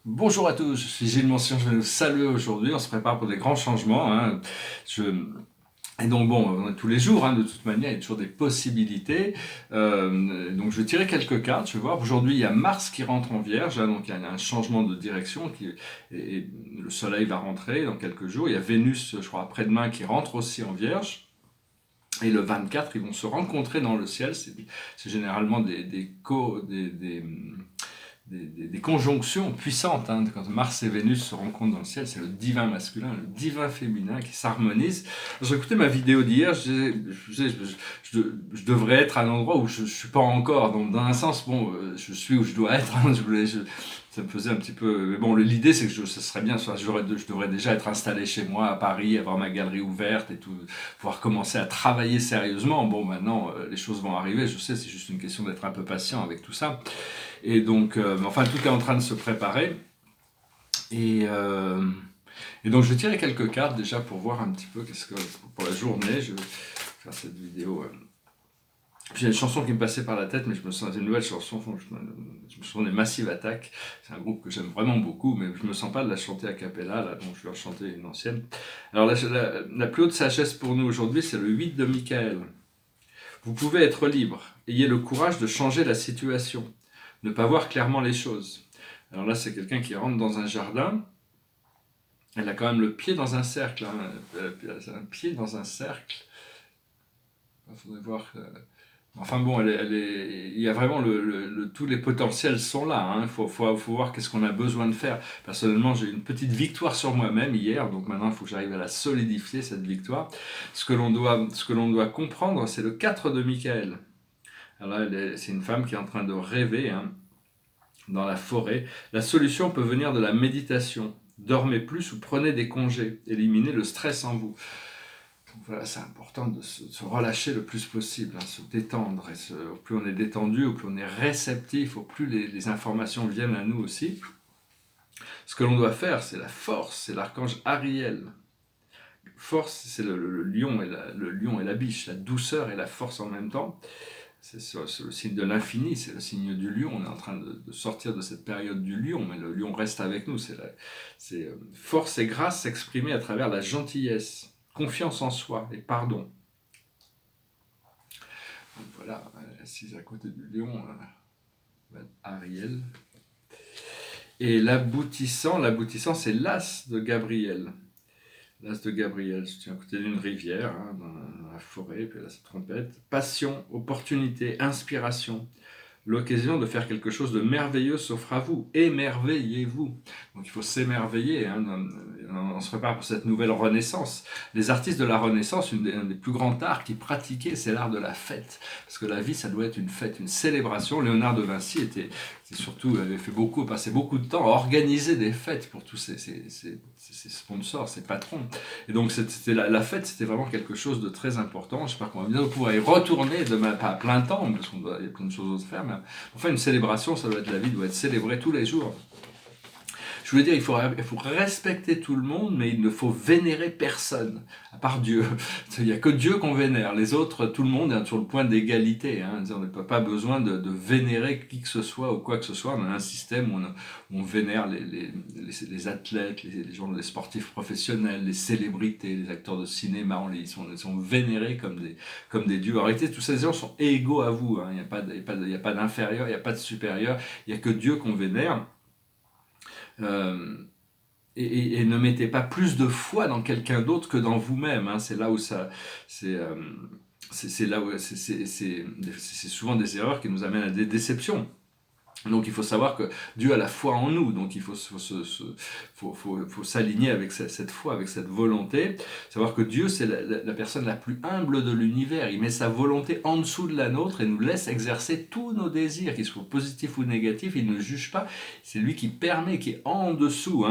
Bonjour à tous, je suis Gilles Mention, je vais nous saluer aujourd'hui, on se prépare pour des grands changements. Je- Et donc bon, on est tous les jours, de toute manière, il y a toujours des possibilités. Donc je vais tirer quelques cartes, je vais voir. Aujourd'hui, il y a Mars qui rentre en Vierge, donc il y a un changement de direction, et le Soleil va rentrer dans quelques jours. Il y a Vénus, je crois, après-demain, qui rentre aussi en Vierge. Et le 24, ils vont se rencontrer dans le ciel. C'est généralement des conjonctions puissantes. Quand Mars et Vénus se rencontrent dans le ciel, c'est le divin masculin, le divin féminin qui s'harmonisent. J'ai écouté ma vidéo d'hier, je devrais être à un endroit où je ne suis pas encore. Donc, dans un sens, bon, je suis où je dois être. Ça me faisait un petit peu. Mais bon, l'idée, c'est que ça serait bien. Je devrais déjà être installé chez moi à Paris, avoir ma galerie ouverte et tout, pouvoir commencer à travailler sérieusement. Bon, maintenant, les choses vont arriver. Je sais, c'est juste une question d'être un peu patient avec tout ça. Et donc, enfin, tout est en train de se préparer. Et, euh, et donc, je vais tirer quelques cartes déjà pour voir un petit peu qu'est-ce que pour la journée. Je vais faire cette vidéo. Puis il y a une chanson qui me passait par la tête, mais je me sens une nouvelle chanson. Je me souviens des Massive Attack. C'est un groupe que j'aime vraiment beaucoup, mais je me sens pas de la chanter a cappella, là, donc je vais en chanter une ancienne. Alors, la plus haute sagesse pour nous aujourd'hui, c'est le 8 de Michael. Vous pouvez être libre. Ayez le courage de changer la situation. Ne pas voir clairement les choses. Alors là, c'est quelqu'un qui rentre dans un jardin. Elle a quand même le pied dans un cercle. Elle a un pied dans un cercle. Il faudrait voir. Enfin bon, il y a vraiment tous les potentiels sont là. Faut voir qu'est-ce qu'on a besoin de faire. Personnellement, j'ai eu une petite victoire sur moi-même hier, donc maintenant il faut que j'arrive à la solidifier, cette victoire. Ce que l'on doit comprendre, c'est le 4 de Michael. Alors là, c'est une femme qui est en train de rêver, dans la forêt. La solution peut venir de la méditation. Dormez plus ou prenez des congés. Éliminez le stress en vous. Donc voilà, c'est important de se relâcher le plus possible, se détendre. Au plus on est détendu, au plus on est réceptif, au plus les informations viennent à nous aussi. Ce que l'on doit faire, c'est la force, c'est l'archange Ariel. Force, c'est le lion le lion et la biche, la douceur et la force en même temps. C'est le signe de l'infini, c'est le signe du lion. On est en train de sortir de cette période du lion, mais le lion reste avec nous. C'est force et grâce s'exprimer à travers la gentillesse, confiance en soi et pardon. Donc voilà, assise à côté du lion, Ariel. Et l'aboutissant, c'est l'as de Gabriel. L'as de Gabriel, je suis à côté d'une rivière, dans la forêt, puis là, cette trompette. Passion, opportunité, inspiration. L'occasion de faire quelque chose de merveilleux s'offre à vous. Émerveillez-vous. Donc il faut s'émerveiller. On se prépare pour cette nouvelle renaissance. Les artistes de la Renaissance, un des plus grands arts qu'ils pratiquaient, c'est l'art de la fête. Parce que la vie, ça doit être une fête, une célébration. Léonard de Vinci avait fait passé beaucoup de temps à organiser des fêtes pour tous ses sponsors, ses patrons. Et donc la fête, c'était vraiment quelque chose de très important. J'espère qu'on va bientôt pouvoir y retourner, pas à plein temps, parce qu'il y a plein de choses à faire, mais enfin une célébration, la vie doit être célébrée tous les jours. Je voulais dire, il faut respecter tout le monde, mais il ne faut vénérer personne, à part Dieu. Il n'y a que Dieu qu'on vénère. Les autres, tout le monde est sur le point d'égalité. On n'a pas besoin de vénérer qui que ce soit ou quoi que ce soit. On a un système où on vénère les athlètes, les sportifs professionnels, les célébrités, les acteurs de cinéma. Ils sont vénérés comme des dieux. En réalité, tous ces gens sont égaux à vous. Il n'y a pas d'inférieur, il n'y a pas de supérieur. Il n'y a que Dieu qu'on vénère. Euh, et ne mettez pas plus de foi dans quelqu'un d'autre que dans vous-même. C'est là où ça, c'est là où c'est souvent des erreurs qui nous amènent à des déceptions. Donc il faut savoir que Dieu a la foi en nous, donc il faut s'aligner avec cette foi, avec cette volonté, savoir que Dieu c'est la personne la plus humble de l'univers, il met sa volonté en dessous de la nôtre et nous laisse exercer tous nos désirs, qu'ils soient positifs ou négatifs, il ne juge pas, c'est lui qui permet, qui est en dessous.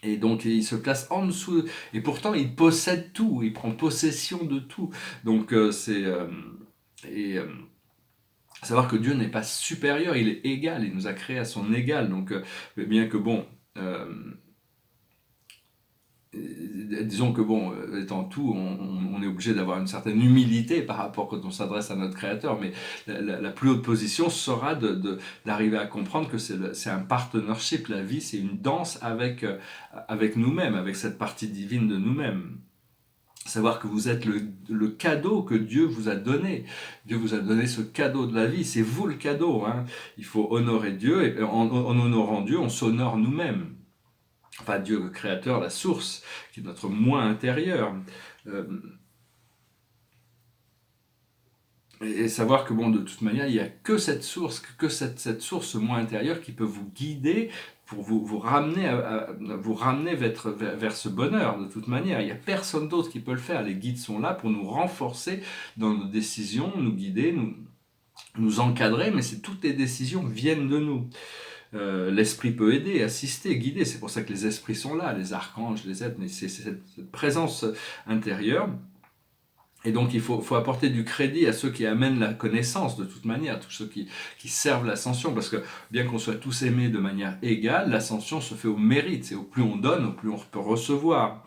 Et donc il se place en dessous, et pourtant il possède tout, il prend possession de tout. Donc et savoir que Dieu n'est pas supérieur, il est égal, il nous a créés à son égal. Donc bien que bon, euh, disons que bon, étant tout, on est obligé d'avoir une certaine humilité par rapport quand on s'adresse à notre Créateur, mais la plus haute position sera d'arriver à comprendre que c'est un partnership, la vie c'est une danse avec nous-mêmes, avec cette partie divine de nous-mêmes. Savoir que vous êtes le cadeau que Dieu vous a donné. Dieu vous a donné ce cadeau de la vie, c'est vous le cadeau. Hein. Il faut honorer Dieu, et en honorant Dieu, on s'honore nous-mêmes. Enfin, Dieu le Créateur, la source, qui est notre moi intérieur. Euh, et savoir que, bon, de toute manière, il n'y a que cette source, cette source, ce moi intérieur qui peut vous guider pour vous ramener, vous ramener vers ce bonheur, de toute manière. Il n'y a personne d'autre qui peut le faire. Les guides sont là pour nous renforcer dans nos décisions, nous guider, nous encadrer, mais toutes les décisions viennent de nous. L'esprit peut aider, assister, guider. C'est pour ça que les esprits sont là, les archanges, les êtres, mais c'est cette présence intérieure. Et donc il faut apporter du crédit à ceux qui amènent la connaissance de toute manière, tous ceux qui servent l'ascension, parce que bien qu'on soit tous aimés de manière égale, l'ascension se fait au mérite, c'est au plus on donne, au plus on peut recevoir.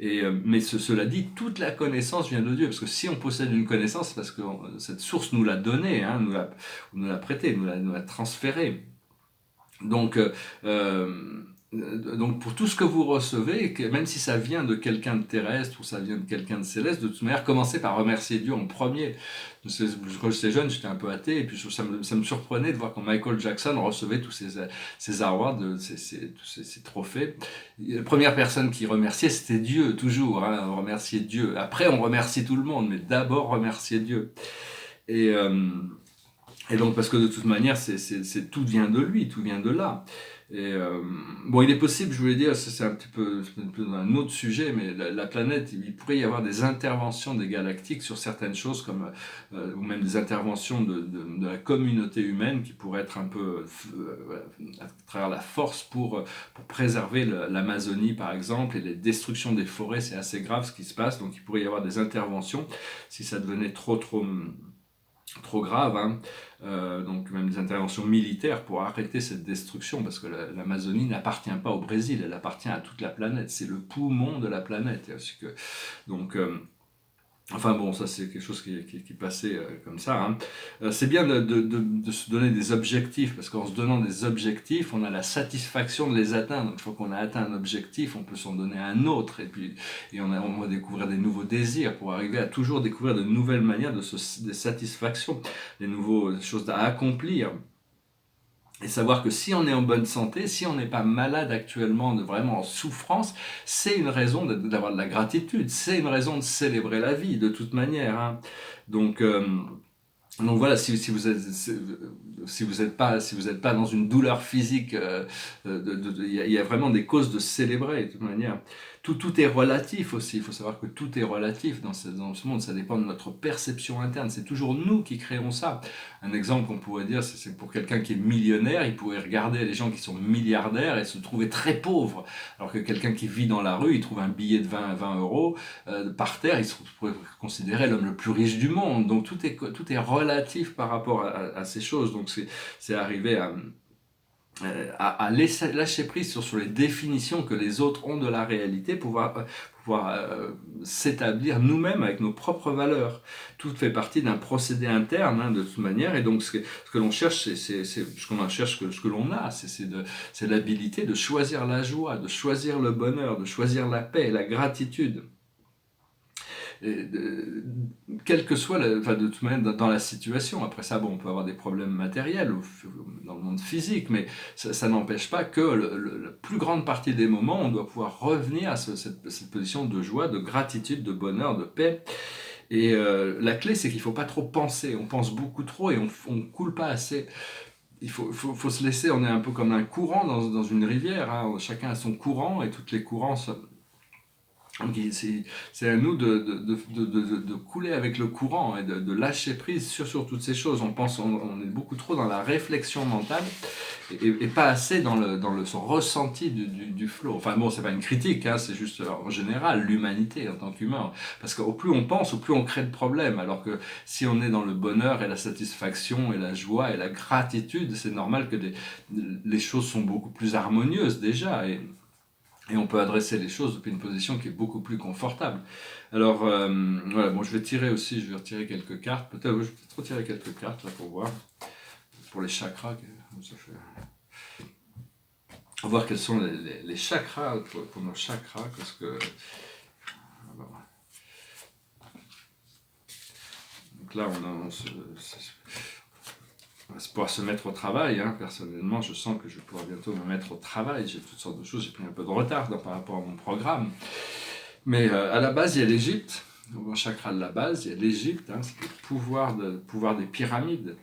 Mais cela dit, toute la connaissance vient de Dieu, parce que si on possède une connaissance, c'est parce que cette source nous l'a donnée, hein, nous l'a prêtée, nous l'a transférée. Donc, donc pour tout ce que vous recevez, même si ça vient de quelqu'un de terrestre ou ça vient de quelqu'un de céleste, de toute manière, commencez par remercier Dieu en premier. Quand j'étais jeune, j'étais un peu athée, et puis ça me surprenait de voir quand Michael Jackson recevait tous ces awards, tous ces trophées. La première personne qui remerciait, c'était Dieu, toujours, hein, remercier Dieu. Après, on remercie tout le monde, mais d'abord remercier Dieu. Et, euh, et donc, parce que de toute manière, tout vient de lui, tout vient de là. Bon, il est possible, je voulais dire, c'est un petit peu un autre sujet, mais la planète, il pourrait y avoir des interventions des galactiques sur certaines choses, comme, ou même des interventions de la communauté humaine qui pourraient être un peu à travers la force pour préserver l'Amazonie, par exemple, et les destructions des forêts, c'est assez grave ce qui se passe, donc il pourrait y avoir des interventions si ça devenait trop grave, hein. Donc même des interventions militaires pour arrêter cette destruction, parce que l'Amazonie n'appartient pas au Brésil, elle appartient à toute la planète, c'est le poumon de la planète. Donc, enfin bon, ça c'est quelque chose qui passait comme ça. Hein. C'est bien de se donner des objectifs, parce qu'en se donnant des objectifs, on a la satisfaction de les atteindre. Une fois qu'on a atteint un objectif, on peut s'en donner un autre, et on va découvrir des nouveaux désirs pour arriver à toujours découvrir de nouvelles manières de satisfaction, des nouvelles choses à accomplir. Et savoir que si on est en bonne santé, si on n'est pas malade actuellement, vraiment en souffrance, c'est une raison d'avoir de la gratitude, c'est une raison de célébrer la vie de toute manière. Hein. Donc, donc voilà, si vous êtes pas dans une douleur physique, il y a vraiment des causes de célébrer de toute manière. Tout est relatif aussi. Il faut savoir que tout est relatif dans ce monde. Ça dépend de notre perception interne. C'est toujours nous qui créons ça. Un exemple qu'on pourrait dire, c'est pour quelqu'un qui est millionnaire, il pourrait regarder les gens qui sont milliardaires et se trouver très pauvres. Alors que quelqu'un qui vit dans la rue, il trouve un billet de 20 euros par terre, il se pourrait considérer l'homme le plus riche du monde. Donc tout est relatif par rapport à ces choses. Donc c'est arriver à lâcher prise sur les définitions que les autres ont de la réalité, pouvoir s'établir nous-mêmes avec nos propres valeurs. Tout fait partie d'un procédé interne, hein, de toute manière, et donc ce que l'on cherche, c'est ce qu'on cherche, ce que l'on a, c'est l'habilité de choisir la joie, de choisir le bonheur, de choisir la paix, la gratitude. Quelle que soit enfin, de toute manière dans la situation. Après ça, bon, on peut avoir des problèmes matériels dans le monde physique, mais ça n'empêche pas que la plus grande partie des moments, on doit pouvoir revenir à cette position de joie, de gratitude, de bonheur, de paix. Et la clé, c'est qu'il ne faut pas trop penser. On pense beaucoup trop et on ne coule pas assez. Il faut se laisser, on est un peu comme un courant dans une rivière. Hein. Chacun a son courant et toutes les courants c'est à nous de couler avec le courant et de lâcher prise sur toutes ces choses. On est beaucoup trop dans la réflexion mentale et pas assez dans son ressenti du flow. Enfin bon, c'est pas une critique, hein, c'est juste en général l'humanité en tant qu'humain. Parce qu'au plus on pense, au plus on crée de problèmes. Alors que si on est dans le bonheur et la satisfaction et la joie et la gratitude, c'est normal que les choses sont beaucoup plus harmonieuses déjà. Et on peut adresser les choses depuis une position qui est beaucoup plus confortable. Alors, voilà, bon, je vais retirer quelques cartes. Peut-être, je vais peut-être retirer quelques cartes là pour voir. Pour les chakras, ça fait... On va voir quels sont les chakras pour nos chakras, parce que... Donc là, on va pouvoir se mettre au travail. Hein. Personnellement, je sens que je vais pouvoir bientôt me mettre au travail. J'ai toutes sortes de choses. J'ai pris un peu de retard par rapport à mon programme. Mais à la base, il y a l'Égypte. Au chakra de la base, il y a l'Égypte. Hein, c'est le pouvoir des pyramides.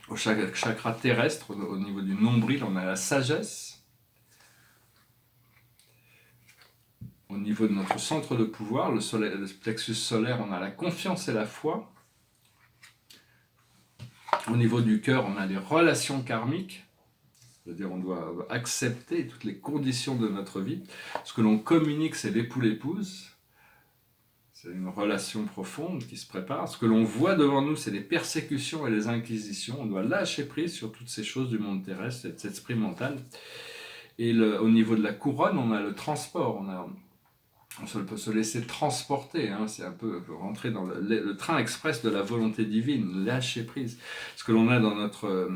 Au chakra terrestre, au niveau du nombril, on a la sagesse. Au niveau de notre centre de pouvoir, le plexus solaire, on a la confiance et la foi. Au niveau du cœur, on a les relations karmiques. C'est-à-dire on doit accepter toutes les conditions de notre vie. Ce que l'on communique, c'est l'époux-l'épouse. C'est une relation profonde qui se prépare. Ce que l'on voit devant nous, c'est les persécutions et les inquisitions. On doit lâcher prise sur toutes ces choses du monde terrestre, cet esprit mental. Et au niveau de la couronne, on a le transport. On peut se laisser transporter, hein, c'est un peu rentrer dans le train express de la volonté divine, lâcher prise. Ce que l'on a dans notre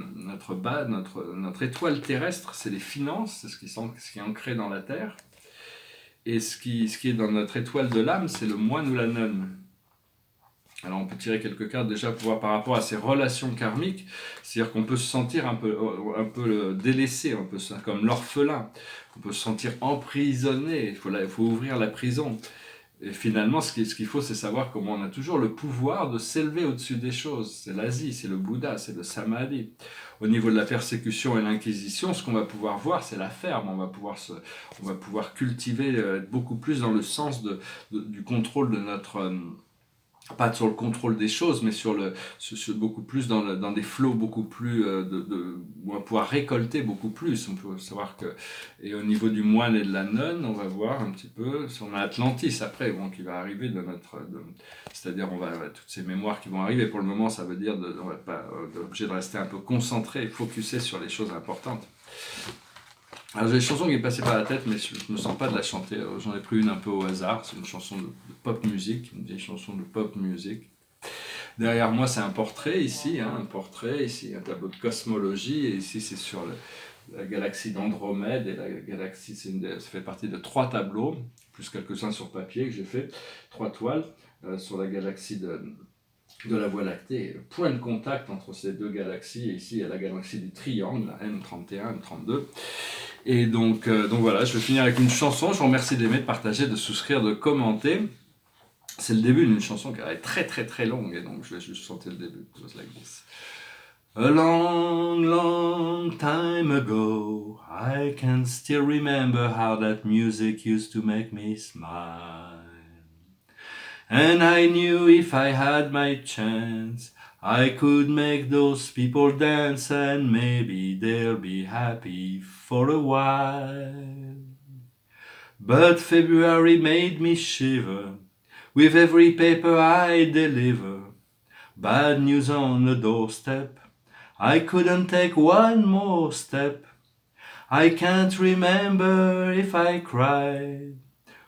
étoile terrestre, c'est les finances, c'est ce qui est ancré dans la terre. Et ce qui est dans notre étoile de l'âme, c'est le moine ou la nonne. Alors on peut tirer quelques cartes déjà pour voir par rapport à ces relations karmiques, c'est-à-dire qu'on peut se sentir un peu délaissé, un peu comme l'orphelin, on peut se sentir emprisonné, il faut ouvrir la prison. Et finalement, ce qu'il faut, c'est savoir comment on a toujours le pouvoir de s'élever au-dessus des choses. C'est l'Asie, c'est le Bouddha, c'est le Samadhi. Au niveau de la persécution et l'inquisition, ce qu'on va pouvoir voir, c'est la ferme. On va pouvoir cultiver beaucoup plus dans le sens du contrôle de notre... pas sur le contrôle des choses, mais sur beaucoup plus dans des flots beaucoup plus où on va pouvoir récolter beaucoup plus. On peut savoir que, et au niveau du moine et de la nonne, on va voir un petit peu, si on a Atlantis après, bon, qui va arriver c'est-à-dire toutes ces mémoires qui vont arriver. Pour le moment, ça veut dire on va pas obligé de rester un peu concentré et focusé sur les choses importantes. Alors j'ai une chanson qui est passée par la tête, mais je ne me sens pas de la chanter. J'en ai pris une un peu au hasard. C'est une chanson de pop music, une vieille chanson de pop music. Derrière moi, c'est un portrait ici, hein, un tableau de cosmologie. Et ici, c'est sur la galaxie d'Andromède. Et la galaxie, ça fait partie de 3 tableaux, plus quelques-uns sur papier que j'ai fait, 3 toiles sur la galaxie de la Voie lactée. Le point de contact entre ces 2 galaxies, et ici, il y a la galaxie du triangle, la M31, M32. Et donc voilà, je vais finir avec une chanson. Je vous remercie d'aimer, de partager, de souscrire, de commenter. C'est le début d'une chanson qui est très très très longue, et donc je vais juste chanter le début. Just like this. A long, long time ago, I can still remember how that music used to make me smile. And I knew if I had my chance, I could make those people dance, and maybe they'll be happy for a while. But February made me shiver with every paper I deliver. Bad news on the doorstep, I couldn't take one more step. I can't remember if I cried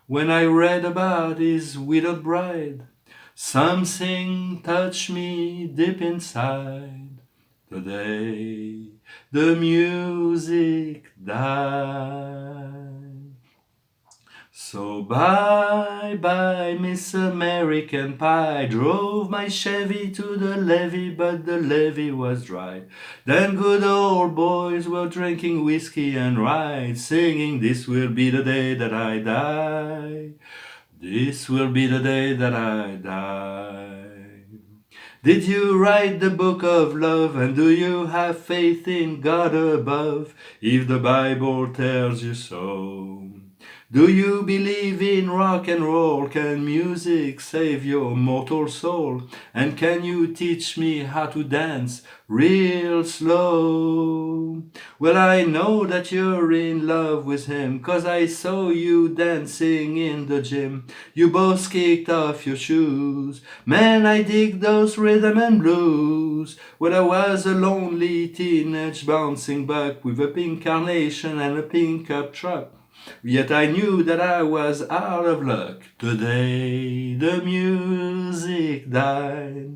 when I read about his widowed bride. Something touched me deep inside the day the music died. So bye-bye, Miss American Pie. Drove my Chevy to the levee, but the levee was dry. Then good old boys were drinking whiskey and rye, singing, "This will be the day that I die. This will be the day that I die." Did you write the book of love, and do you have faith in God above? If the Bible tells you so, Do you believe in rock and roll? Can music save your mortal soul? And can you teach me how to dance real slow? Well, I know that you're in love with him, 'cause I saw you dancing in the gym. You both kicked off your shoes. Man, I dig those rhythm and blues. Well, I was a lonely teenage bouncing buck with a pink carnation and a pink-up truck. Yet I knew that I was out of luck the day the music died.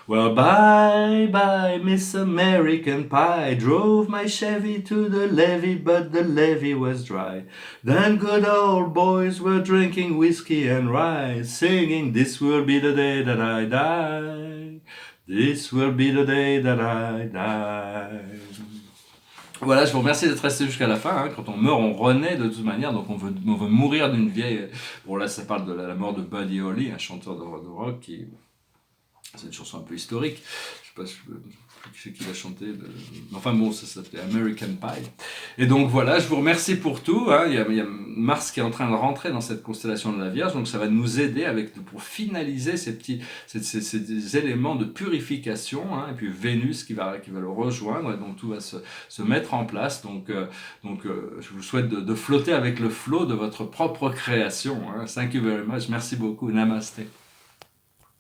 Well, bye bye, Miss American Pie. Drove my Chevy to the levee, but the levee was dry. Then good old boys were drinking whiskey and rye, singing, "This will be the day that I die. This will be the day that I die." Voilà, je vous remercie d'être resté jusqu'à la fin. Hein. Quand on meurt, on renaît de toute manière. Donc on veut mourir d'une vieille... Bon là, ça parle de la mort de Buddy Holly, un chanteur de rock qui... C'est une chanson un peu historique. Je sais pas qui l'a chanté. Enfin bon, ça s'appelait American Pie. Et donc voilà, je vous remercie pour tout. Hein. Il y a Mars qui est en train de rentrer dans cette constellation de la Vierge. Donc ça va nous aider pour finaliser ces éléments de purification. Hein. Et puis Vénus qui va le rejoindre. Et donc tout va se mettre en place. Donc je vous souhaite de flotter avec le flot de votre propre création. Hein. Thank you very much. Merci beaucoup. Namaste.